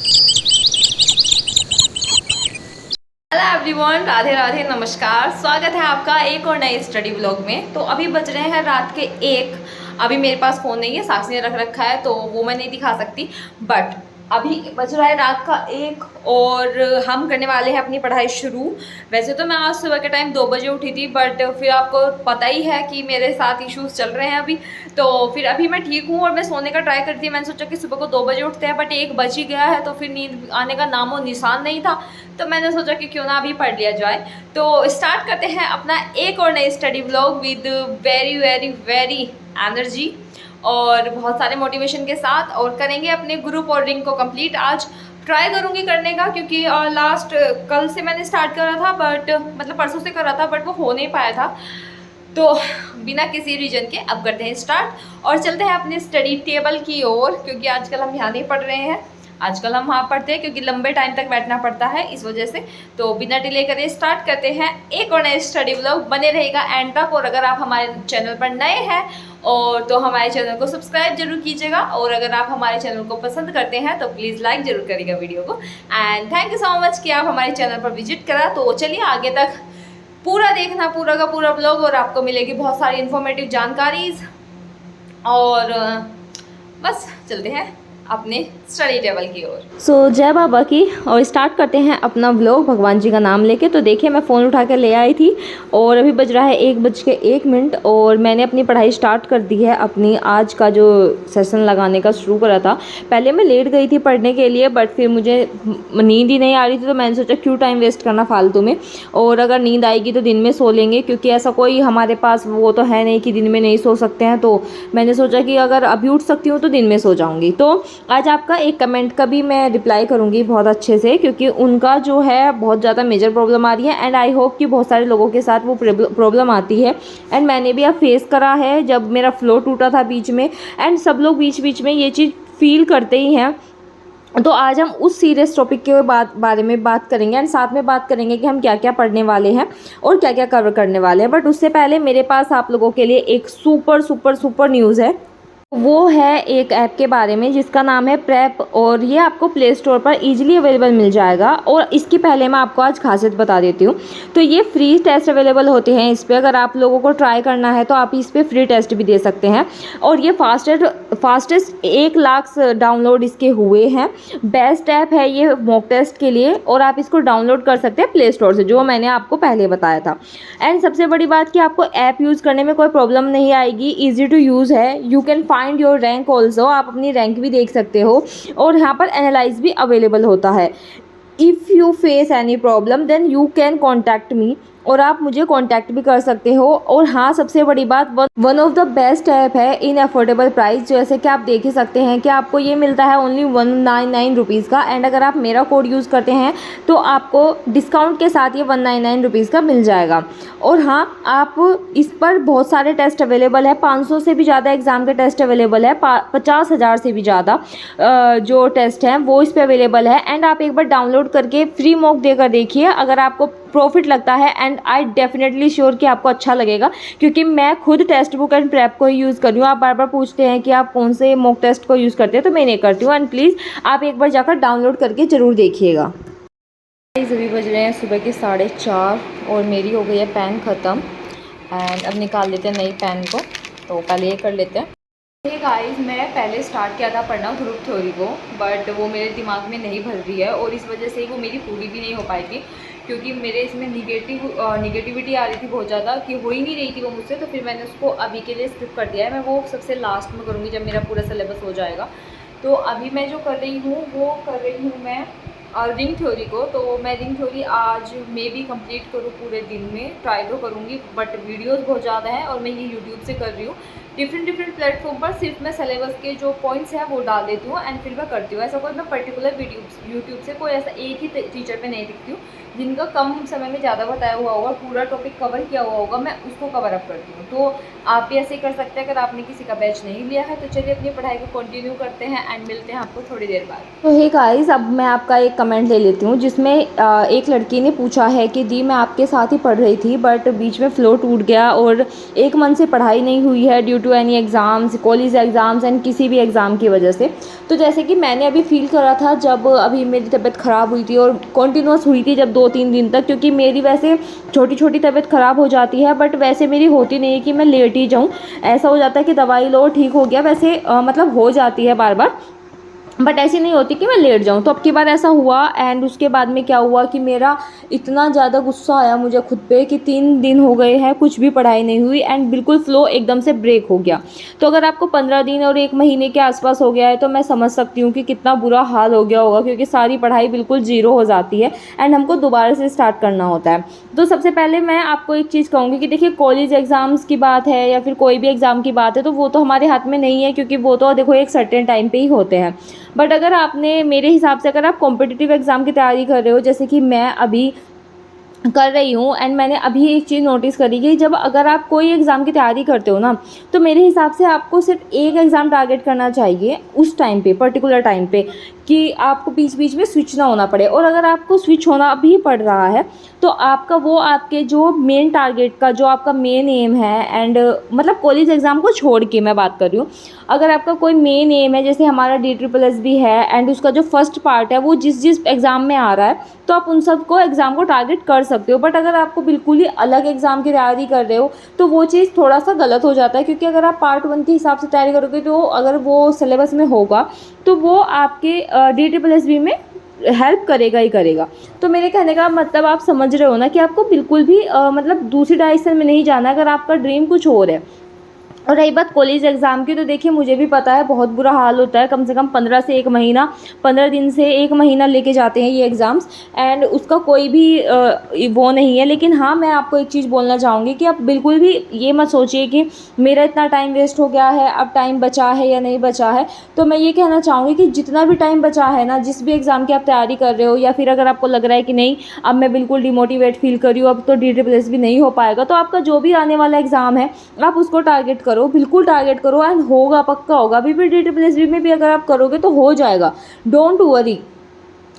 Hello everyone, Radhe Radhe, नमस्कार। स्वागत है आपका एक और नए स्टडी व्लॉग में। तो अभी बज रहे हैं रात के 1। अभी मेरे पास फ़ोन नहीं है, साक्षी ने रख रखा है तो वो मैं नहीं दिखा सकती, बट अभी बज रहा है रात का 1 और हम करने वाले हैं अपनी पढ़ाई शुरू। वैसे तो मैं आज सुबह के टाइम 2 बजे उठी थी, बट फिर आपको पता ही है कि मेरे साथ इश्यूज़ चल रहे हैं अभी, तो फिर अभी मैं ठीक हूँ और मैं सोने का ट्राई करती हूँ। मैंने सोचा कि सुबह को 2 बजे उठते हैं, बट 1 बज ही गया है तो फिर नींद आने का नामो निशान नहीं था। तो मैंने सोचा कि क्यों ना अभी पढ़ लिया जाए। तो स्टार्ट करते हैं अपना एक और नई study vlog with very very very energy और बहुत सारे मोटिवेशन के साथ, और करेंगे अपने ग्रुप और रिंग को कंप्लीट। आज ट्राई करूँगी करने का, क्योंकि लास्ट कल से मैंने स्टार्ट करा था, बट मतलब परसों से करा था, बट वो हो नहीं पाया था। तो बिना किसी रीजन के अब करते हैं स्टार्ट और चलते हैं अपने स्टडी टेबल की ओर, क्योंकि आजकल हम यहाँ नहीं पढ़ रहे हैं, आजकल हम वहाँ पढ़ते हैं क्योंकि लंबे टाइम तक बैठना पड़ता है इस वजह से। तो बिना डिले करे स्टार्ट करते हैं एक और नए स्टडी व्लॉग। बने रहेगा एंड तक, और अगर आप हमारे चैनल पर नए हैं और तो हमारे चैनल को सब्सक्राइब जरूर कीजिएगा, और अगर आप हमारे चैनल को पसंद करते हैं तो प्लीज़ लाइक जरूर करिएगा वीडियो को। And thank you so much कि आप हमारे चैनल पर विजिट करा। तो चलिए आगे तक पूरा देखना, पूरा का पूरा व्लॉग, और आपको मिलेगी बहुत सारी इन्फॉर्मेटिव जानकारीज। और बस चलते हैं अपने स्टडी टेबल की ओर। सो जय बाबा की, और स्टार्ट करते हैं अपना व्लॉग भगवान जी का नाम लेके। तो देखिए मैं फ़ोन उठा के ले आई थी और अभी बज रहा है 1:01 और मैंने अपनी पढ़ाई स्टार्ट कर दी है। अपनी आज का जो सेशन लगाने का शुरू करा था, पहले मैं लेट गई थी पढ़ने के लिए, बट फिर मुझे नींद ही नहीं आ रही थी, तो मैंने सोचा क्यों टाइम वेस्ट करना फालतू में, और अगर नींद आएगी तो दिन में सो लेंगे, क्योंकि ऐसा कोई हमारे पास वो तो है नहीं कि दिन में नहीं सो सकते हैं। तो मैंने सोचा कि अगर अभी उठ सकती हूँ तो दिन में सो जाऊँगी। तो आज आपका एक कमेंट का भी मैं रिप्लाई करूंगी बहुत अच्छे से, क्योंकि उनका जो है बहुत ज़्यादा मेजर प्रॉब्लम आ रही है, एंड आई होप कि बहुत सारे लोगों के साथ वो प्रॉब्लम आती है, एंड मैंने भी अब फेस करा है जब मेरा फ्लो टूटा था बीच में, एंड सब लोग बीच बीच में ये चीज़ फील करते ही हैं। तो आज हम उस सीरियस टॉपिक के बारे में बात करेंगे, एंड साथ में बात करेंगे कि हम क्या क्या पढ़ने वाले हैं और क्या क्या कवर करने वाले हैं। बट उससे पहले मेरे पास आप लोगों के लिए एक सुपर सुपर सुपर न्यूज़ है। वो है एक ऐप के बारे में जिसका नाम है प्रेप, और ये आपको प्ले स्टोर पर इजीली अवेलेबल मिल जाएगा। और इसकी पहले मैं आपको आज खासियत बता देती हूँ। तो ये फ्री टेस्ट अवेलेबल होते हैं इस पर, अगर आप लोगों को ट्राई करना है तो आप इस पर फ्री टेस्ट भी दे सकते हैं। और ये फास्टेस्ट 1 लाख डाउनलोड इसके हुए हैं। बेस्ट ऐप है ये मॉक टेस्ट के लिए, और आप इसको डाउनलोड कर सकते हैं प्ले स्टोर से, जो मैंने आपको पहले बताया था। एंड सबसे बड़ी बात कि आपको ऐप यूज़ करने में कोई प्रॉब्लम नहीं आएगी, ईजी टू यूज़ है। You can find your rank also, आप अपनी रैंक भी देख सकते हो, और यहाँ पर एनालाइज भी अवेलेबल होता है। If you face any problem then you can contact me, और आप मुझे कांटेक्ट भी कर सकते हो। और हाँ, सबसे बड़ी बात, one of the best app है इन अफोर्डेबल प्राइस। जैसे कि आप देख ही सकते हैं कि आपको ये मिलता है ओनली 199 रुपीज़ का, एंड अगर आप मेरा कोड यूज़ करते हैं तो आपको डिस्काउंट के साथ ये 199 रुपीज़ का मिल जाएगा। और हाँ, आप इस पर बहुत सारे टेस्ट अवेलेबल है, 500 से भी ज़्यादा एग्ज़ाम के टेस्ट अवेलेबल है, 50,000 से भी ज़्यादा जो टेस्ट हैं वो इस पर अवेलेबल है। एंड आप एक बार डाउनलोड करके फ्री मॉक देकर देखिए, अगर आपको प्रॉफिट लगता है, एंड आई डेफिनेटली श्योर कि आपको अच्छा लगेगा, क्योंकि मैं खुद टेस्ट बुक एंड प्रेप को ही यूज़ कर रही हूँ। आप बार बार पूछते हैं कि आप कौन से मॉक टेस्ट को यूज़ करते हैं, तो मैं नहीं करती हूँ, एंड प्लीज़ आप एक बार जाकर डाउनलोड करके ज़रूर देखिएगा। अभी बज रहे हैं सुबह के 4:30 और मेरी हो गई है पेन ख़त्म, एंड अब निकाल लेते हैं नई पेन को। तो पहले ये कर लेते हैं। ये गाइस, मैं पहले स्टार्ट किया था पढ़ना ग्रुप थ्योरी को, बट वो मेरे दिमाग में नहीं भर रही है, और इस वजह से वो मेरी पूरी भी नहीं हो पाई थी, क्योंकि मेरे इसमें निगेटिविटी आ रही थी बहुत ज़्यादा, कि हो ही नहीं रही थी वो मुझसे। तो फिर मैंने उसको अभी के लिए स्किप कर दिया है। मैं वो सबसे लास्ट में करूँगी जब मेरा पूरा सिलेबस हो जाएगा। तो अभी मैं जो कर रही हूँ वो कर रही हूँ मैं रिंग थ्योरी को। तो मैं रिंग थ्योरी आज मे बी कंप्लीट करूँ पूरे दिन में, ट्राई तो करूँगी, बट वीडियोस बहुत ज़्यादा हैं, और मैं ये यूट्यूब से कर रही हूँ। डिफरेंट प्लेटफॉर्म पर सिर्फ मैं सिलेबस के जो पॉइंट्स हैं वो डाल देती हूँ, एंड फिर मैं करती हूँ। ऐसा कोई मैं पर्टिकुलर यूट्यूब से कोई ऐसा एक ही टीचर पे नहीं दिखती हूँ जिनका कम समय में ज़्यादा बताया हुआ होगा, पूरा टॉपिक कवर किया हुआ होगा, मैं उसको कवर अप करती हूँ। तो आप भी ऐसे ही कर सकते हैं अगर आपने किसी का बैच नहीं लिया है। तो चलिए अपनी पढ़ाई को कंटिन्यू करते हैं, एंड मिलते हैं आपको थोड़ी देर बाद। तो हे गाइस, अब मैं आपका एक कमेंट ले लेती हूँ, जिसमें एक लड़की ने पूछा है कि दी मैं आपके साथ ही पढ़ रही थी, बट बीच में फ़्लो टूट गया और एक मन से पढ़ाई नहीं हुई है due to any exams, college exams and किसी भी एग्ज़ाम की वजह से। तो जैसे कि मैंने अभी फ़ील करा था जब अभी मेरी तबीयत ख़राब हुई थी और कंटिन्यूस हुई थी जब 2-3 दिन तक, क्योंकि मेरी वैसे छोटी छोटी तबीयत ख़राब हो जाती है बट वैसे मेरी होती नहीं है कि मैं लेट ही जाऊँ। ऐसा हो जाता है कि दवाई लो ठीक हो गया, वैसे मतलब हो जाती है बार बार, बट ऐसी नहीं होती कि मैं लेट जाऊँ। तो अब की बार ऐसा हुआ एंड उसके बाद में क्या हुआ कि मेरा इतना ज़्यादा गुस्सा आया मुझे खुद पे कि 3 दिन हो गए हैं कुछ भी पढ़ाई नहीं हुई एंड बिल्कुल फ़्लो एकदम से ब्रेक हो गया। तो अगर आपको 15 दिन और 1 महीने के आसपास हो गया है तो मैं समझ सकती हूँ कि कितना बुरा हाल हो गया होगा, क्योंकि सारी पढ़ाई बिल्कुल ज़ीरो हो जाती है एंड हमको दोबारा से स्टार्ट करना होता है। तो सबसे पहले मैं आपको एक चीज़ कहूँगी कि देखिए, कॉलेज एग्ज़ाम्स की बात है या फिर कोई भी एग्ज़ाम की बात है तो वो तो हमारे हाथ में नहीं है, क्योंकि वो तो देखो एक सर्टेन टाइम पे ही होते हैं। बट अगर आपने, मेरे हिसाब से अगर आप कॉम्पिटिटिव एग्ज़ाम की तैयारी कर रहे हो, जैसे कि मैं अभी कर रही हूँ एंड मैंने अभी एक चीज़ नोटिस करी कि जब अगर आप कोई एग्ज़ाम की तैयारी करते हो ना, तो मेरे हिसाब से आपको सिर्फ एक एग्ज़ाम टारगेट करना चाहिए उस टाइम पे, पर्टिकुलर टाइम पे, कि आपको बीच बीच में स्विच ना होना पड़े। और अगर आपको स्विच होना भी पड़ रहा है तो आपका वो आपके जो मेन टारगेट का जो आपका मेन एम है एंड मतलब कॉलेज एग्ज़ाम को छोड़ के मैं बात कर रही हूँ, अगर आपका कोई मेन एम है, जैसे हमारा DSSS भी है एंड उसका जो फर्स्ट पार्ट है वो जिस जिस एग्ज़ाम में आ रहा है तो आप उन सबको एग्ज़ाम को टारगेट कर सकते हो। बट अगर आपको बिल्कुल ही अलग एग्ज़ाम की तैयारी कर रहे हो तो वो चीज़ थोड़ा सा गलत हो जाता है, क्योंकि अगर आप पार्ट 1 के हिसाब से तैयारी करोगे तो अगर वो सिलेबस में होगा तो वो आपके DSSS में हेल्प करेगा ही करेगा। तो मेरे कहने का मतलब आप समझ रहे हो ना कि आपको बिल्कुल भी मतलब दूसरी डायरेक्शन में नहीं जाना अगर आपका ड्रीम कुछ और है। और रही बात कॉलेज एग्ज़ाम की, तो देखिए मुझे भी पता है बहुत बुरा हाल होता है, कम से कम 15 से 1 महीना, 15 दिन से 1 महीना लेके जाते हैं ये एग्ज़ाम्स एंड उसका कोई भी वो नहीं है। लेकिन हाँ, मैं आपको एक चीज़ बोलना चाहूँगी कि आप बिल्कुल भी ये मत सोचिए कि मेरा इतना टाइम वेस्ट हो गया है, अब टाइम बचा है या नहीं बचा है। तो मैं ये कहना चाहूँगी कि जितना भी टाइम बचा है ना, जिस भी एग्ज़ाम की आप तैयारी कर रहे हो, या फिर अगर आपको लग रहा है कि नहीं अब मैं बिल्कुल डिमोटिवेट फील कर रही हूँ, अब तो DSSS भी नहीं हो पाएगा, तो आपका जो भी आने वाला एग्ज़ाम है आप उसको टारगेट करो, बिल्कुल टारगेट करो एंड होगा, पक्का होगा। अभी भी DSSS में भी अगर आप करोगे तो हो जाएगा, डोंट वरी।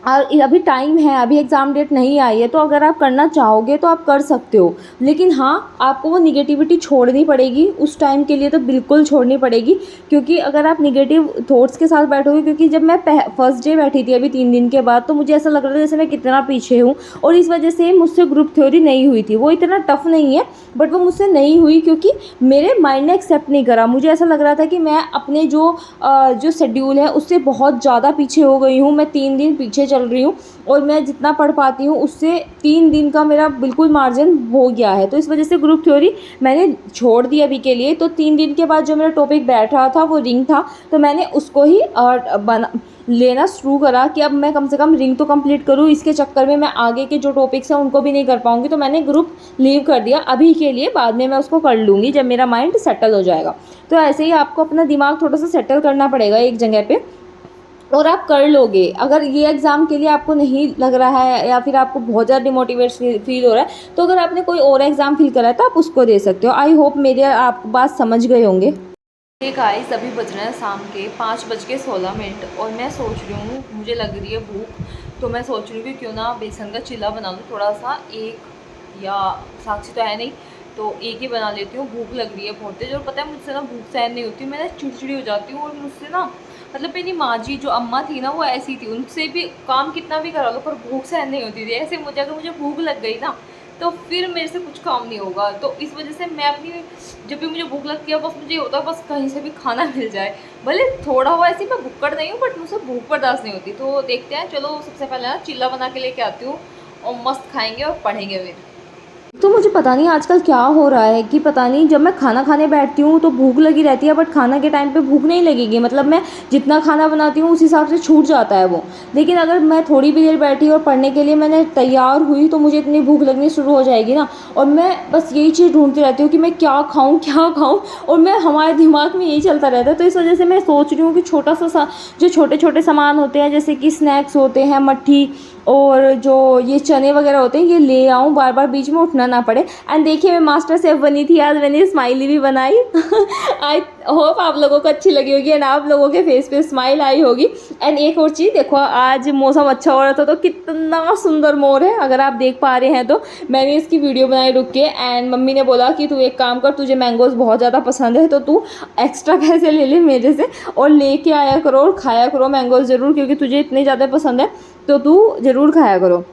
और अभी टाइम है, अभी एग्ज़ाम डेट नहीं आई है, तो अगर आप करना चाहोगे तो आप कर सकते हो। लेकिन हाँ, आपको वो निगेटिविटी छोड़नी पड़ेगी उस टाइम के लिए, तो बिल्कुल छोड़नी पड़ेगी, क्योंकि अगर आप निगेटिव थॉट्स के साथ बैठोगे, क्योंकि जब मैं फर्स्ट डे बैठी थी अभी 3 दिन के बाद, तो मुझे ऐसा लग रहा था जैसे मैं कितना पीछे हूँ, और इस वजह से मुझसे ग्रुप थ्योरी नहीं हुई थी। वो इतना टफ नहीं है बट वो मुझसे नहीं हुई क्योंकि मेरे माइंड ने एक्सेप्ट नहीं करा। मुझे ऐसा लग रहा था कि मैं अपने जो शेड्यूल है उससे बहुत ज़्यादा पीछे हो गई हूँ, मैं 3 दिन पीछे चल रही हूँ और मैं जितना पढ़ पाती हूँ उससे 3 दिन का मेरा बिल्कुल मार्जिन हो गया है। तो इस वजह से ग्रुप थ्योरी मैंने छोड़ दी अभी के लिए। तो 3 दिन के बाद जो मेरा टॉपिक बैठ रहा था वो रिंग था, तो मैंने उसको ही लेना शुरू करा कि अब मैं कम से कम रिंग तो कंप्लीट करूँ। इसके चक्कर में मैं आगे के जो टॉपिक्स हैं उनको भी नहीं कर पाऊँगी, तो मैंने ग्रुप लीव कर दिया अभी के लिए। बाद में मैं उसको कर लूँगी जब मेरा माइंड सेटल हो जाएगा। तो ऐसे ही आपको अपना दिमाग थोड़ा सा सेटल करना पड़ेगा एक जगह पे, और आप कर लोगे। अगर ये एग्ज़ाम के लिए आपको नहीं लग रहा है या फिर आपको बहुत ज़्यादा डिमोटिवेट फील हो रहा है, तो अगर आपने कोई और एग्ज़ाम फील करा है तो आप उसको दे सकते हो। आई होप मेरे आप बात समझ गए होंगे। ये गाइस अभी बज रहे हैं शाम के 5:16 और मैं सोच रही हूँ, मुझे लग रही है भूख, तो मैं सोच रही हूँ कि क्यों ना बेसन का चिल्ला बना लूँ थोड़ा सा, एक, या साक्षी तो है नहीं तो एक ही बना लेती हूँ। भूख लग रही है बहुत तेज, और पता है मुझसे ना भूख सहन नहीं होती, मैं ना चिड़चिड़ी हो जाती हूँ। और मुझसे ना मतलब मेरी माँ जी जो अम्मा थी ना वो ऐसी थी, उनसे भी काम कितना भी करा लो पर भूख सहन नहीं होती थी। ऐसे मुझे अगर मुझे भूख लग गई ना तो फिर मेरे से कुछ काम नहीं होगा। तो इस वजह से मैं अपनी, जब भी मुझे भूख लगती है बस मुझे ये होता है बस कहीं से भी खाना मिल जाए, भले थोड़ा हुआ। ऐसी मैं भुक्कड़ नहीं हूँ बट मुझसे भूख बर्दाश्त नहीं होती। तो देखते हैं, चलो सबसे पहले ना चिल्ला बना के लेके आती हूँ और मस्त खाएंगे और पढ़ेंगे फिर। तो मुझे पता नहीं आजकल क्या हो रहा है कि पता नहीं, जब मैं खाना खाने बैठती हूँ तो भूख लगी रहती है, बट खाना के टाइम पे भूख नहीं लगेगी। मतलब मैं जितना खाना बनाती हूँ उस हिसाब से छूट जाता है वो। लेकिन अगर मैं थोड़ी भी देर बैठी और पढ़ने के लिए मैंने तैयार हुई तो मुझे इतनी भूख लगनी शुरू हो जाएगी ना, और मैं बस यही चीज़ ढूंढती रहती हूँ कि मैं क्या खाऊँ क्या खाऊँ, और मैं, हमारे दिमाग में यही चलता रहता है। तो इस वजह से मैं सोच रही हूँ कि छोटा सा जो छोटे छोटे सामान होते हैं, जैसे कि स्नैक्स होते हैं, मट्ठी और जो ये चने वगैरह होते हैं, ये ले आऊँ। बार बार बीच में उठना उठना ना पड़े। एंड देखिए मैं मास्टर शेफ बनी थी आज, मैंने स्माइली भी बनाई। आई होप आप लोगों को अच्छी लगी होगी एंड आप लोगों के फेस पे स्माइल आई होगी। एंड एक और चीज़ देखो, आज मौसम अच्छा हो रहा था तो कितना सुंदर मोर है, अगर आप देख पा रहे हैं तो। मैंने इसकी वीडियो बनाई रुक के एंड मम्मी ने बोला कि तू एक काम कर, तुझे मैंगोज़ बहुत ज़्यादा पसंद है तो तू एक्स्ट्रा पैसे ले ले मेरे से और लेके आया करो और खाया करो मैंगोज़ ज़रूर, क्योंकि तुझे इतने ज़्यादा पसंद है तो तू ज़रूर खाया करो।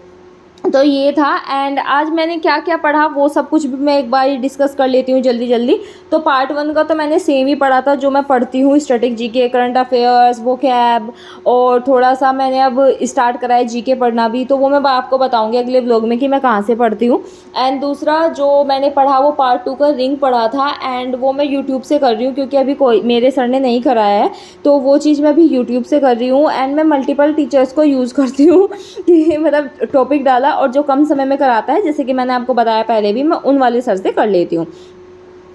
तो ये था। एंड आज मैंने क्या क्या पढ़ा वो सब कुछ भी मैं एक बार डिस्कस कर लेती हूँ जल्दी जल्दी। तो पार्ट 1 का तो मैंने सेम ही पढ़ा था जो मैं पढ़ती हूँ, static GK, current affairs, vocab, और थोड़ा सा मैंने अब स्टार्ट करा है जीके पढ़ना भी, तो वो मैं आपको बताऊँगी अगले व्लॉग में कि मैं कहाँ से पढ़ती हूँ। एंड दूसरा जो मैंने पढ़ा वो पार्ट 2 का रिंग पढ़ा था एंड वो मैं यूट्यूब से कर रही हूँ क्योंकि अभी कोई मेरे सर ने नहीं कराया है, तो वो चीज़ मैं अभी यूट्यूब से कर रही हूँ। एंड मैं मल्टीपल टीचर्स को यूज़ करती हूँ कि मतलब टॉपिक डाला और जो कम समय में कराता है, जैसे कि मैंने आपको बताया पहले भी, मैं उन वाले सर से कर लेती हूँ।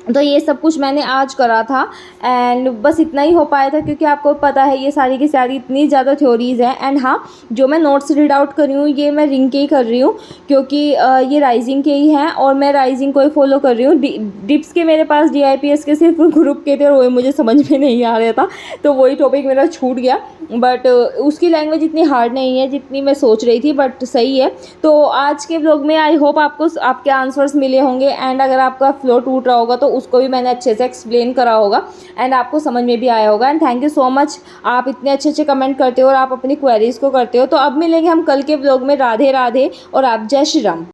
तो ये सब कुछ मैंने आज करा था एंड बस इतना ही हो पाया था क्योंकि आपको पता है ये सारी की सारी इतनी ज़्यादा थ्योरीज़ हैं। एंड हाँ, जो मैं नोट्स रीड आउट कर रही हूँ ये मैं रिंग के ही कर रही हूँ क्योंकि ये राइजिंग के ही हैं और मैं राइजिंग को ही फॉलो कर रही हूँ। डिप्स के मेरे पास DIPS के सिर्फ ग्रुप के थे और वो मुझे समझ में नहीं आ रहा था, तो वही टॉपिक मेरा छूट गया। बट उसकी लैंग्वेज इतनी हार्ड नहीं है जितनी मैं सोच रही थी, बट सही है। तो आज के व्लॉग में आई होप आपको आपके आंसर्स मिले होंगे एंड अगर आपका फ्लो टूट रहा होगा तो उसको भी मैंने अच्छे से एक्सप्लेन करा होगा एंड आपको समझ में भी आया होगा। And thank you so much, आप इतने अच्छे अच्छे कमेंट करते हो और आप अपनी क्वेरीज को करते हो। तो अब मिलेंगे हम कल के व्लॉग में। राधे राधे और आप जय श्री राम।